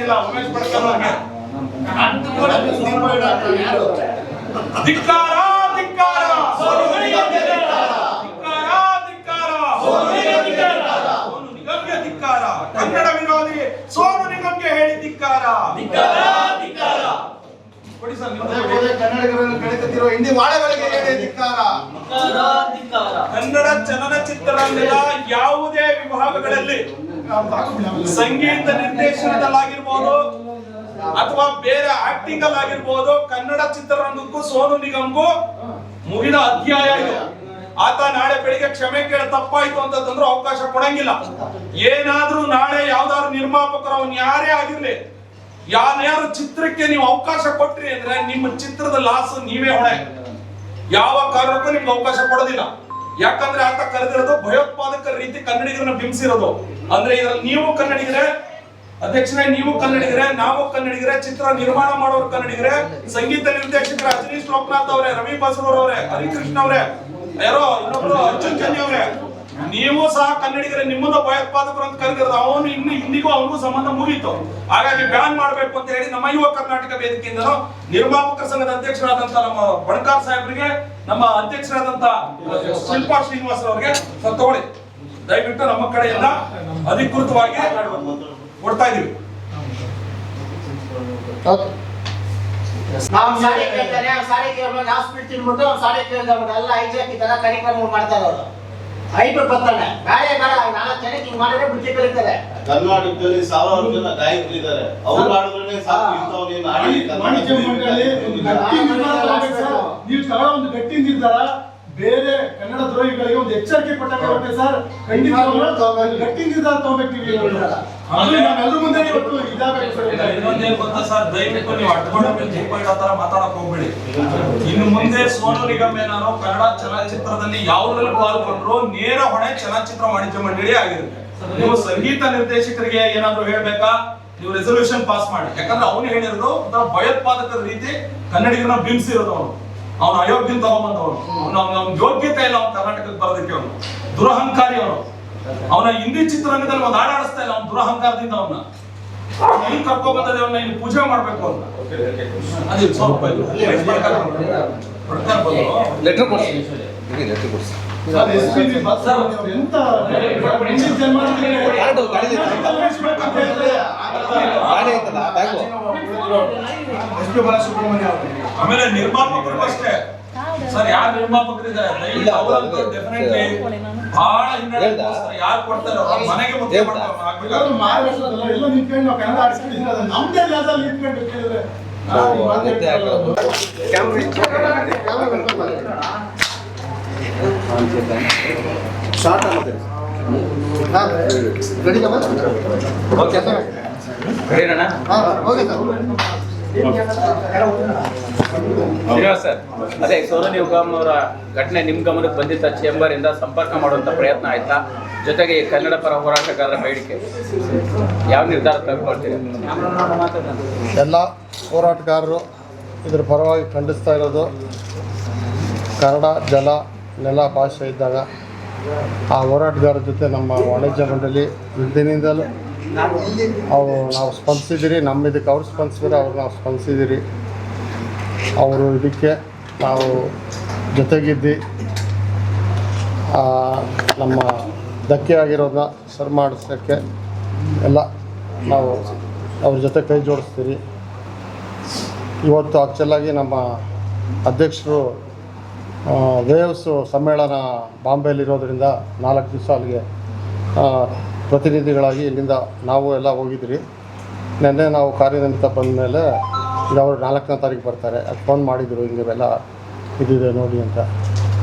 ಗೊತ್ತಿಲ್ಲ ಉಮೇಶ್ ಪಡ್ಕರ್ ಅವ್ರಿಗೆ. ಧಿಕ್ಕಾರ ಧಿಕ್ಕಾರ ಸೋನು ನಿಗಮ್ಗೆ ಧಿಕ್ಕಾರ. ಕನ್ನಡ ವಿರೋಧಿ ಸೋನು ನಿಗಮ್ಗೆ ಹೇಳಿ ಧಿಕ್ಕಾರ. ಕನ್ನಡಿಗರನ್ನು ಕಳೆದುತ್ತಿರುವ ಹಿಂದಿ ವಾಳೆಗಳಿಗೆ ಹೇಳಿ ಧಿಕ್ಕಾರ. ಕನ್ನಡ ಚಲನಚಿತ್ರರಂಗದ ಯಾವುದೇ ವಿಭಾಗಗಳಲ್ಲಿ ಸಂಗೀತ ನಿರ್ದೇಶನದಲ್ಲಾಗಿರ್ಬೋದು ಅಥವಾ ಬೇರೆ ಆಕ್ಟಿಂಗ್ ಅಲ್ಲಿ ಆಗಿರ್ಬೋದು, ಕನ್ನಡ ಚಿತ್ರರಂಗಕ್ಕೂ ಸೋನು ನಿಗಮ್ಗೂ ಮುಗಿದ ಅಧ್ಯಾಯ ಇದು. ಆತ ನಾಳೆ ಬೆಳಿಗ್ಗೆ ಕ್ಷಮೆ ಕೇಳಿ ತಪ್ಪಾಯ್ತು ಅಂತಂದ್ರೆ ಅವಕಾಶ ಕೊಡಂಗಿಲ್ಲ. ಏನಾದ್ರೂ ನಾಳೆ ಯಾವ್ದಾದ್ರು ನಿರ್ಮಾಪಕರು ಅವ್ನು ಯಾರೇ ಆಗಿರ್ಲಿ, ಯಾರು ಚಿತ್ರಕ್ಕೆ ನೀವು ಅವಕಾಶ ಕೊಟ್ರಿ ಅಂದ್ರೆ ನಿಮ್ಮ ಚಿತ್ರದ ಲಾಸ್ ನೀವೇ ಹೊಣೆ. ಯಾವ ಕಾರಣಕ್ಕೂ ನಿಮ್ಗೆ ಅವಕಾಶ ಕೊಡೋದಿಲ್ಲ. ಯಾಕಂದ್ರೆ ಆತ ಕರೆದಿರೋದು ಭಯೋತ್ಪಾದಕರ ರೀತಿ ಕನ್ನಡಿಗರನ್ನ ಬಿಂಬಿಸಿರೋದು. ಅಂದ್ರೆ ಇದ್ರಲ್ಲಿ ನೀವು ಕನ್ನಡಿಗರೇ, ಅಧ್ಯಕ್ಷರೇ ನೀವು ಕನ್ನಡಿಗರೇ, ನಾವು ಕನ್ನಡಿಗರೇ, ಚಿತ್ರ ನಿರ್ಮಾಣ ಮಾಡೋರು ಕನ್ನಡಿಗರೇ, ಸಂಗೀತ ನಿರ್ದೇಶಕರ ಅಜನೀಶ್ ಲೋಕನಾಥ್ ಅವರೇ, ರವಿ ಬಸವರ್ ಅವರೇ, ಹರಿಕೃಷ್ಣ ಅವರೇ, ಯಾರೋ ಇನ್ನೊಬ್ರು ಅರ್ಜುನ್ ಚನ್ನಿ ಅವರೇ, ನೀವು ಸಹ ಕನ್ನಡಿಗರೇ. ನಿಮ್ಮನ್ನ ಭಯೋತ್ಪಾದಕರು ಅಂತ ಕರೆದಿರೋದು. ಅವನು ಇನ್ನು ಇಂದಿಗೂ ಅವನಿಗೂ ಸಂಬಂಧ ಮುಗೀತು. ಹಾಗಾಗಿ ಬ್ಯಾನ್ ಮಾಡಬೇಕು ಅಂತ ಹೇಳಿ ನಮ್ಮ ಯುವ ಕರ್ನಾಟಕ ವೇದಿಕೆಯಿಂದ ನಿರ್ಮಾಪಕ ಸಂಘದ ಅಧ್ಯಕ್ಷರಾದಂತ ನಮ್ಮ ಬಣಕಾರ್ ಸಾಹೇಬರಿಗೆ, ನಮ್ಮ ಅಧ್ಯಕ್ಷರಾದಂತ ಶಿಲ್ಪಾ ಶ್ರೀನಿವಾಸ್ ಅವರಿಗೆ ತಗೊಳ್ಳಿ, ದಯವಿಟ್ಟು ನಮ್ಮ ಕಡೆಯಿಂದ ಅಧಿಕೃತವಾಗಿ ಕೊಡ್ತಾ ಇದೀವಿ. ನಾವು ಸಾರಿ ಕೇಳ್ತಾರೆ, ಸಾರಿ ಕೇಳ್ಬೇಕು, ಹಾಸ್ಪಿಟಲ್ ತಿನ್ಬಿಟ್ಟು ಸಾರಿ ಕೇಳಿದವ್ರಿಗೆಲ್ಲ ಐಜಾಕಿತರ ಕಾರ್ಯಕ್ರಮ ಮಾಡ್ತಾರೆ. ಅವರು ಐದು ಬರ್ತಾನೆ ಬೇರೆ ಬೇರೆ 4 ಜನಕ್ಕೆ ಹಿಂಗ್ ಮಾಡಿದ್ರೆ ಬುದ್ಧಿ ಕಲಿತಾರೆ. ಕರ್ನಾಟಕದಲ್ಲಿ 1000 ಜನ ಗಾಯಕರಿದ್ದಾರೆ. ಅವ್ರು ಆಡಿದ್ರೆ ಸಾಕು. ಇಂಥವ್ರೇನು ಆಡಿ ನೀವು ಸ್ಥಳ ಒಂದು ಗಟ್ಟಿ ನಿರ್ಧಾರ ಬೇರೆ ಕನ್ನಡ ದ್ರೋಹಿಗಳಿಗೆ ಒಂದು ಎಚ್ಚರಿಕೆ ಕೊಟ್ಟಾಗುತ್ತೆ ಸರ್. ಖಂಡಿತ ಗಟ್ಟಿ ನಿರ್ಧಾರ ತಗೋಬೇಕು. ನೀವು ನಾವೆಲ್ಲರೂ ಮುಂದೆ ಇವತ್ತು ಇನ್ನೊಂದೇನು ಗೊತ್ತಾ ಸರ್, ದಯವಿಟ್ಟು ನೀವು ಅಡ್ಕೊಂಡು ತರ ಮಾತಾಡಕ್ ಹೋಗ್ಬೇಡಿ. ಇನ್ನು ಮುಂದೆ ಸೋನು ನಿಗಮ್ ಏನಾರೋ ಕನ್ನಡ ಚಲನಚಿತ್ರದಲ್ಲಿ ಯಾವುದ್ರಲ್ಲಿ ಪಾಲ್ಗೊಂಡ್ರು ನೇರ ಹೊಣೆ ಚಲನಚಿತ್ರ ವಾಣಿಜ್ಯ ಮಂಡಳಿ ಆಗಿರುತ್ತೆ. ನೀವು ಸಂಗೀತ ನಿರ್ದೇಶಕರಿಗೆ ಏನಾದ್ರು ಹೇಳ್ಬೇಕಾ, ನೀವು ರೆಸಲ್ಯೂಷನ್ ಪಾಸ್ ಮಾಡಿ. ಯಾಕಂದ್ರೆ ಅವನು ಹೇಳಿರೋದು ಒಂಥರ ಭಯೋತ್ಪಾದಕರ ರೀತಿ ಕನ್ನಡಿಗರನ್ನ ಬಿಂಬಿಸಿರೋದು. ಅವನು ಅಯೋಗ್ಯ ತಗೊಂಬಂದವನು, ಅವನ ಯೋಗ್ಯತೆ ಇಲ್ಲ ಅವ್ನು ಕರ್ನಾಟಕಕ್ಕೆ ಬರೋದಕ್ಕೆ. ಅವನು ದುರಹಂಕಾರಿ. ಅವನ ಹಿಂದಿ ಚಿತ್ರರಂಗದಲ್ಲಿ ಒಂದು ಆಡಿಸ್ತಾ ಇಲ್ಲ. ಅವ್ನು ದುರಹಂಕಾರದಿಂದ ಅವನ್ನ ಇಲ್ಲಿ ಕರ್ಕೊಂಡ್ ಬಂದದೆ. ಅವನ್ನ ಇಲ್ಲಿ ಪೂಜೆ ಮಾಡ್ಬೇಕು ಅಂತ ಅದು ಸ್ವಲ್ಪ ಲೆಟರ್ ಕೊಡ್ಸಿ. ಆಮೇಲೆ ನಿರ್ಮಾಪಕರು ಅಷ್ಟೇ ಸರ್, ಯಾರು ನಿರ್ಮಾಪಕರಿದ್ದಾರೆ ಬಹಳ ಹಿನ್ನಡೆ ಯಾರು ಕೊಡ್ತಾರೆ ಮನೆಗೆ ಮುಖ್ಯ ಸರ್, ಅದೇ ಸೋನು ನಿಗಮ್ ಅವರ ಘಟನೆ ನಿಮ್ ಗಮನಕ್ಕೆ ಬಂದಿದ್ದ ಚೇಂಬರ್ ಇಂದ ಸಂಪರ್ಕ ಮಾಡುವಂತ ಪ್ರಯತ್ನ ಆಯ್ತಾ? ಜೊತೆಗೆ ಕನ್ನಡ ಪರ ಹೋರಾಟಗಾರರ ಬೇಡಿಕೆ ಯಾವ ನಿರ್ಧಾರ ತೆಗೆದುಕೊಳ್ತೀರಿ? ಎಲ್ಲ ಹೋರಾಟಗಾರರು ಇದರ ಪರವಾಗಿ ಖಂಡಿಸ್ತಾ ಇರೋದು, ಕನ್ನಡ ಜಲ ನೆಲ ಭಾಷೆ ಇದ್ದಾಗ ಆ ಹೋರಾಟಗಾರರ ಜೊತೆ ನಮ್ಮ ವಾಣಿಜ್ಯ ಮಂಡಳಿ ದಿನದಿಂದಲೂ ನಾವು ಸ್ಪಂದಿಸಿದ್ದೀರಿ. ನಮ್ಮ ಇದಕ್ಕೆ ಅವ್ರು ಸ್ಪಂದಿಸಿದ್ರೆ ಅವ್ರು ನಾವು ಸ್ಪಂದಿಸಿದ್ದೀರಿ. ಅವರು ಇದಕ್ಕೆ ನಾವು ಜೊತೆಗಿದ್ದು ನಮ್ಮ ಧಕ್ಕೆ ಆಗಿರೋದನ್ನ ಸರಿ ಮಾಡಿಸೋಕ್ಕೆ ಎಲ್ಲ ನಾವು ಅವ್ರ ಜೊತೆ ಕೈ ಜೋಡಿಸ್ತೀರಿ. ಇವತ್ತು ಆ್ಯಕ್ಚುಲಾಗಿ ನಮ್ಮ ಅಧ್ಯಕ್ಷರು ವೇವ್ಸ್ ಸಮ್ಮೇಳನ ಬಾಂಬೆಯಲ್ಲಿರೋದ್ರಿಂದ 4 ದಿವಸ ಅಲ್ಲಿಗೆ ಪ್ರತಿನಿಧಿಗಳಾಗಿ ಇಲ್ಲಿಂದ ನಾವು ಎಲ್ಲ ಹೋಗಿದ್ರಿ. ನೆನ್ನೆ ನಾವು ಕಾರ್ಯನಿಮಿತ್ತ ಬಂದ ಮೇಲೆ ಈಗ ಅವರು 4ನೇ ತಾರೀಕು ಬರ್ತಾರೆ. ಅದು ಫೋನ್ ಮಾಡಿದರು, ಹಿಂಗೆಲ್ಲ ಇದಿದೆ ನೋಡಿ ಅಂತ.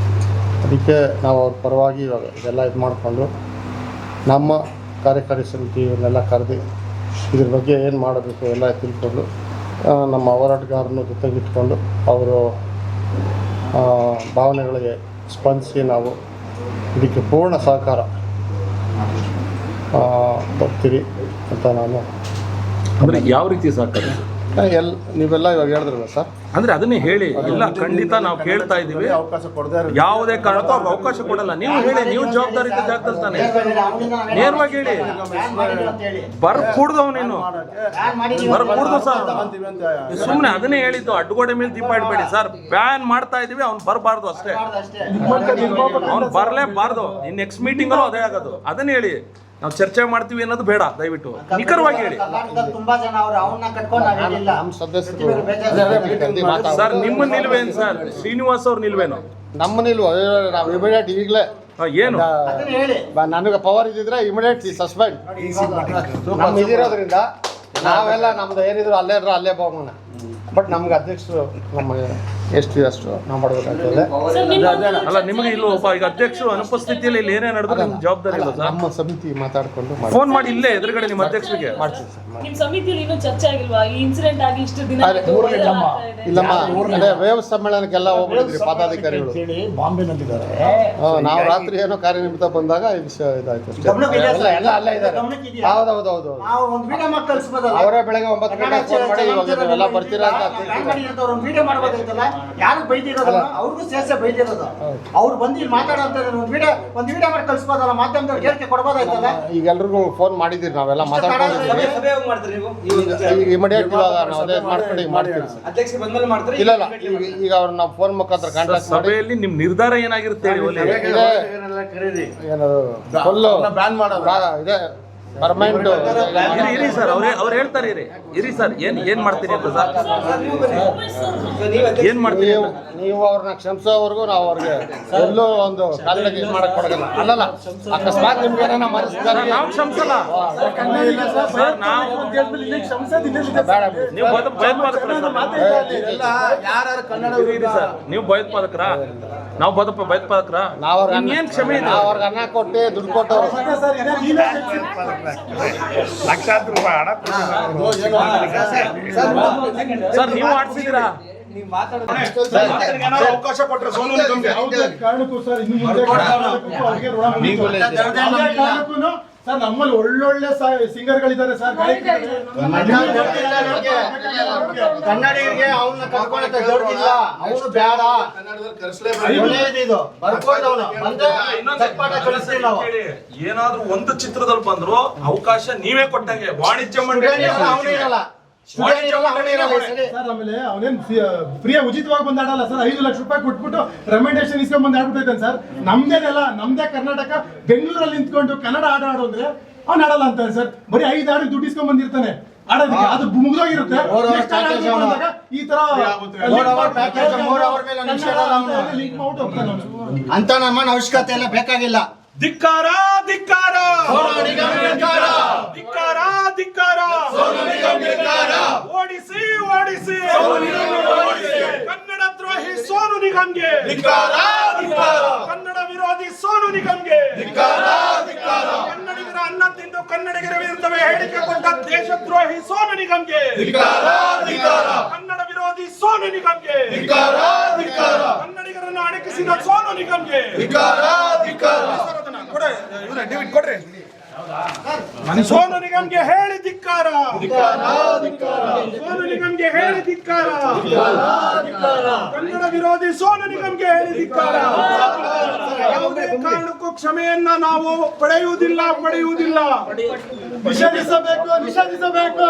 ಅದಕ್ಕೆ ನಾವು ಅವ್ರ ಪರವಾಗಿ ಇವಾಗ ಇದೆಲ್ಲ ಇದು ಮಾಡಿಕೊಂಡು ನಮ್ಮ ಕಾರ್ಯಕಾರಿ ಸಮಿತಿ ಇವನ್ನೆಲ್ಲ ಕರೆದು ಇದ್ರ ಬಗ್ಗೆ ಏನು ಮಾಡಬೇಕು ಎಲ್ಲ ತಿಳ್ಕೊಂಡು ನಮ್ಮ ಹೋರಾಟಗಾರನ ಜೊತೆಗಿಟ್ಕೊಂಡು ಅವರು ಭಾವನೆಗಳಿಗೆ ಸ್ಪಂದಿಸಿ ನಾವು ಇದಕ್ಕೆ ಪೂರ್ಣ ಸಹಕಾರ ಕೊಡ್ತೀರಿ ಅಂತ ನಾನು. ಅಂದರೆ ಯಾವ ರೀತಿ ಸಹಕಾರ? ನೀವೆಲ್ಲ ಇವಾಗ ಹೇಳಿದ್ರಲ್ಲ ಸರ್, ಅಂದ್ರೆ ಅದನ್ನೇ ಹೇಳಿ. ಇಲ್ಲ, ಖಂಡಿತ ನಾವು ಕೇಳ್ತಾ ಇದೀವಿ. ಅವಕಾಶ ಕೊಡದೇ ಯಾವುದೇ ಕಾರಣಕ್ಕೂ ಅವ್ರಿಗೆ ಅವಕಾಶ ಕೊಡಲ್ಲ. ನೀವು ಹೇಳಿ, ನೀವು ಜವಾಬ್ದಾರಿ ಇದ್ದ ಜಾಗದಲ್ಲಿ ತಾನೆ ನೇರವಾಗಿ ಹೇಳಿ. ಬರ್ಕೂಡ್ದು ನೀನು, ಬರ್ಕೂಡ್ದು ಸರ್. ಸುಮ್ಮನೆ ಅದನ್ನೇ ಹೇಳಿದ್ದು, ಅಡ್ಡಗೋಡೆ ಮೇಲೆ ದೀಪ ಇಡಬೇಡಿ ಸರ್. ಬ್ಯಾನ್ ಮಾಡ್ತಾ ಇದೀವಿ, ಅವ್ನು ಬರಬಾರ್ದು ಅಷ್ಟೇ. ಅವ್ನು ಬರಲೇಬಾರ್ದು. ಇನ್ ನೆಕ್ಸ್ಟ್ ಮೀಟಿಂಗಲ್ಲೂ ಅದೇ ಆಗೋದು. ಅದನ್ನ ಹೇಳಿ. ನಾವು ಚರ್ಚೆ ಮಾಡ್ತೀವಿ ಅನ್ನೋದು ಬೇಡ, ದಯವಿಟ್ಟು ನಿಖರವಾಗಿ ಹೇಳಿ. ತುಂಬಾ ಜನ ಅವರು ಅವನ್ನ ಕಟ್ಕೊಂಡು ನಾವೇನಿಲ್ಲ ನಮ್ಮ ಸದಸ್ಯರು ಸರ್ ನಿಮ್ಮ ನಿಲ್ವೇನು ಸರ್? ಶ್ರೀನಿವಾಸ್ ಅವ್ರ ನಿಲ್ವೇನು? ನಮ್ಮ ನಿಲ್ವು ನಾವು ಇಮಿಡಿಯೇಟ್ ಈಗಲೇ ಏನು ಹೇಳಿ. ನನಗೆ ಪವರ್ ಇದ್ದಿದ್ರೆ ಇಮಿಡಿಯೇಟ್ ಸಸ್ಪೆಂಡ್ ನಮ್ಮ ಇದಿರೋದ್ರಿಂದ ನಾವೆಲ್ಲ ನಮ್ದು ಏನಿದ್ರು ಅಲ್ಲೇ ಇದ್ರು ಅಲ್ಲೇ ಹೋಗೋಣ. ಬಟ್ ನಮ್ಗೆ ಅಧ್ಯಕ್ಷರು ನಮ್ಮ ಎಷ್ಟು ನಾವು ಮಾಡಬೇಕಾಗ್ತದೆ. ಅಲ್ಲ, ನಿಮಗೆ ಇಲ್ಲ ಒಬ್ಬ ಈಗ ಅಧ್ಯಕ್ಷರು ಅನುಪಸ್ಥಿತಿಯಲ್ಲಿ ಇಲ್ಲಿ ಏನೇ ನಡೆದ್ರು ನಿಮ್ಗೆ ಜವಾಬ್ದಾರಿ ಇಲ್ಲ ಸರ್. ನಮ್ಮ ಸಮಿತಿ ಮಾತಾಡ್ಕೊಂಡು ಫೋನ್ ಮಾಡಿ ಇಲ್ಲೇ ಎದುರುಗಡೆ ನಿಮ್ಮ ಅಧ್ಯಕ್ಷರಿಗೆ ಮಾಡ್ತೀವಿ ಸರ್. ನಿಮ್ ಸಮಿತಿಯಲ್ಲಿ ಇನ್ನೂ ಚರ್ಚೆ ಆಗಿಲ್ವಾ? ಈ ಇನ್ಸಿಡೆಂಟ್ ಆಗಿ ಇಷ್ಟು ದಿನ ಇಲ್ಲಮ್ಮ, ಅದೇ ವೇವ್ ಸಮ್ಮೇಳನಕ್ಕೆಲ್ಲ ಹೋಗ್ಬಿಟ್ಟಿದ್ರಿ ಪದಾಧಿಕಾರಿಗಳು. ಬಾಂಬೆನಲ್ಲಿದ್ದಾರೆ. ನಾವು ರಾತ್ರಿ ಏನೋ ಕಾರ್ಯನಿಮಿತ್ತ ಬಂದಾಗ ಈ ವಿಷಯ ಇದಾಯ್ತು ಅಷ್ಟೇ. ಎಲ್ಲ ಅಲ್ಲೇ ಇದ್ದಾರೆ. ಹೌದೌದು. ನಾವು ಒಂದು ವಿಡಿಯೋ ಮಾಡಿ ಕಳಿಸ್ಬೋದಲ್ಲ. ಅವರೇ ಬೆಳಗ್ಗೆ 9 ಗಂಟೆಗೆ ಫೋನ್ ಮಾಡಿ ಇವಾಗ ನೀವೆಲ್ಲ ಬರ್ತೀರಾ ಅಂತ ಒಂದು ವಿಡಿಯೋ ಮಾಡ್ಬೋದಾಯ್ತಲ್ಲ. ಯಾರು ಬೈದಿರೋದು? ಅವ್ರಿಗೂ ಸೇರ್ಸೆ ಬೈದಿರೋದು. ಅವ್ರು ಬಂದು ಇಲ್ಲಿ ಮಾತಾಡೋಂತ ಒಂದು ವಿಡಿಯೋ ಮಾಡಿ ಕಳಿಸ್ಬೋದಲ್ಲ, ಮಾಧ್ಯಮದವ್ರಿಗೆ ಹೇಳಿಕೆ ಕೊಡ್ಬೋದಾಯ್ತಲ್ಲ. ಈಗ ಎಲ್ರಿಗೂ ಫೋನ್ ಮಾಡಿದ್ದೀರಿ, ನಾವೆಲ್ಲ ಮಾತಾಡ್ಕೊಂಡಿದ್ದೀವಿ. ಈಗ ಇಮಿಡಿಯೇಟ್ ಇವಾಗ ನಾವು ಅದೇ ಮಾಡ್ಕೊಂಡು ಮಾಡ್ತೀವಿ ಸರ್. ಇಲ್ಲ ಈಗ ಅವ್ರು ನಾವು ಫೋನ್ ಮುಖಾಂತರ ಕಾಂಟ್ಯಾಕ್ಟ್ ಮಾಡಿ ಸಭೆಯಲ್ಲಿ ನಿಮ್ ನಿರ್ಧಾರ ಏನಾಗಿರುತ್ತೆ ಹೇಳಿ. ಏನದು ಫುಲ್ಲು ಬ್ಯಾನ್ ಮಾಡೋದು ಇದೆ ಪರ್ಮನೆಂಟ್. ಇರಿ ಸರ್, ಅವ್ರು ಹೇಳ್ತಾರೆ. ಇರಿ ಸರ್, ಏನ್ ಮಾಡ್ತೀರಿ ಅಂತ ಸರ್? ಏನ್ ಮಾಡ್ತೀರಿ? ನೀವು ಅವ್ರನ್ನ ಕ್ಷಮಿಸೋವರೆಗೂ ನಾವು ಅವ್ರಿಗೆ ಎಲ್ಲೂ ಒಂದು ಕಾಲಿಗೆ ಇದು ಮಾಡಕ್ ಕೊಡೋದಿಲ್ಲ. ಅಲ್ಲಲ್ಲ, ಅಕಸ್ಮಾತ್ ನಿಮ್ಗೆ ಏನೋ ಮನಸ್ಸಿದ್ದಾರೆ ನಾವು ಕ್ಷಮಿಸಲ್ಲ ಸರ್. ನಾವು ನೀವು ಭಯೋತ್ಪಾದಕರ ಸರ್, ನೀವು ಭಯೋತ್ಪಾದಕರ, ನಾವು ಭಯೋತ್ಪಾದಕರ. ಏನ್ ಕ್ಷಮೆ ಇದೆ? ಅವ್ರಿಗೆ ಅನ್ನ ಕೊಟ್ಟು ದುಡ್ಡು ಕೊಟ್ಟವ್ರು ಸರ್, ನೀವು ಆಡ್ಸಿದ್ದೀರಾ? ಅವಕಾಶ ಕೊಟ್ಟರೆ ಸೋನು ನಿಗಮ್ಗೆ ಯಾವುದೇ ಕಾರಣಕ್ಕೂ ಸರ್ ಇನ್ನು ಮುಂದೆ ಅವ್ರಿಗೆ ಋಣ ಮುಗಿಸಲ್ಲ. ಸರ್ ನಮ್ಮಲ್ಲಿ ಒಳ್ಳೊಳ್ಳೆ ಸಿಂಗರ್ಗಳಿದ್ದಾರೆ ಸರ್, ಕನ್ನಡಿಗರಿಗೆ ಅವನ್ನ ಕರ್ಕೊಳ್ಳಕ್ಕೆ ದೊಡ್ಡಿಲ್ಲ. ಅವನು ಬೇಡ, ಒಳ್ಳೆಯದಿದು ಬರ್ಕೊಂಡು ಅವನು ಬಂದ್ರೆ ಚಟ್ಪಾಟ ಕಳಿಸ್ತೀವಿ ನಾವು. ಏನಾದ್ರೂ ಒಂದು ಚಿತ್ರದಲ್ಲಿ ಬಂದ್ರು ಅವಕಾಶ ನೀವೇ ಕೊಟ್ಟಂಗೆ. ವಾಣಿಜ್ಯ ಮಂಡಳಿ ಸರ್. ಆಮೇಲೆ ಅವನೇನ್ ಫ್ರೀ ಉಚಿತವಾಗಿ ಬಂದು ಆಡಲ್ಲ ಸರ್. 5 ಲಕ್ಷ ರೂಪಾಯಿ ಕೊಟ್ಬಿಟ್ಟು ರೆಮೆಂಡೇಶನ್ ಇಸ್ಕೊಂಡ್ ಬಂದು ಆಡ್ಬಿಟ್ಟಿದ್ದಾನೆ ಸರ್. ನಮ್ದೇನೆಲ್ಲ, ನಮ್ದೇ ಕರ್ನಾಟಕ. ಬೆಂಗಳೂರಲ್ಲಿ ನಿಂತ್ಕೊಂಡು ಕನ್ನಡ ಆಡೋ ಅಂದ್ರೆ ಅವ್ನು ಆಡಲ್ಲ ಅಂತಾನೆ ಸರ್. ಬರೀ 5 ಆಡಿಗೆ ದುಡ್ಡು ಇಸ್ಕೊಂಡ್ ಬಂದಿರ್ತಾನೆ ಆಡೋದಕ್ಕೆ. ಅದು ಮುಗ್ದೋಗಿರುತ್ತೆ. ಈ ತರ ಅಂತ ನಮ್ಮನ್ನ ಅವಶ್ಯಕತೆ ಎಲ್ಲ ಬೇಕಾಗಿಲ್ಲ. ಧಿಕ್ಕಾರ ಧಿಕ್ಕಾರ ಧಿಕ್ಕಾರ ಧಿಕ್ಕಾರ. ಓಡಿಸಿ ಓಡಿಸಿ ಕನ್ನಡ ದ್ರೋಹಿ ಸೋನು ನಿಗಮ್ಗೆ. ಕನ್ನಡ ವಿರೋಧಿ ಸೋನು ನಿಗಮ್ಗೆ. ಕನ್ನಡಿಗರ ಅನ್ನ ತಿಂದು ಕನ್ನಡಿಗರ ವಿರುದ್ಧವೇ ಹೇಳಿಕೆ ಕೊಟ್ಟ ದೇಶದ್ರೋಹಿ ಸೋನು ನಿಗಮ್ಗೆ. ಕನ್ನಡ ವಿರೋಧಿ ಸೋನು ನಿಗಮ್ಗೆ. ಕನ್ನಡಿಗರನ್ನು ಅಡಗಿಸಿದ ಸೋನು ನಿಗಮ್ಗೆ. ಕೊಡ್ರಿ. ಸೋನು ನಿಗಮ್ಗೆ ಹೇಳಿ ಧಿಕ್ಕಾರ. ಸೋನು ನಿಗಮ್ಗೆ ಹೇಳಿ ಧಿಕ್ಕಾರ. ಕನ್ನಡ ವಿರೋಧಿ ಸೋನು ನಿಗಮ್ಗೆ ಹೇಳಿ ಧಿಕ್ಕಾರ. ಯಾವುದೇ ಕಾರಣಕ್ಕೂ ಕ್ಷಮೆಯನ್ನ ನಾವು ಪಡೆಯುವುದಿಲ್ಲ. ನಿಷೇಧಿಸಬೇಕು.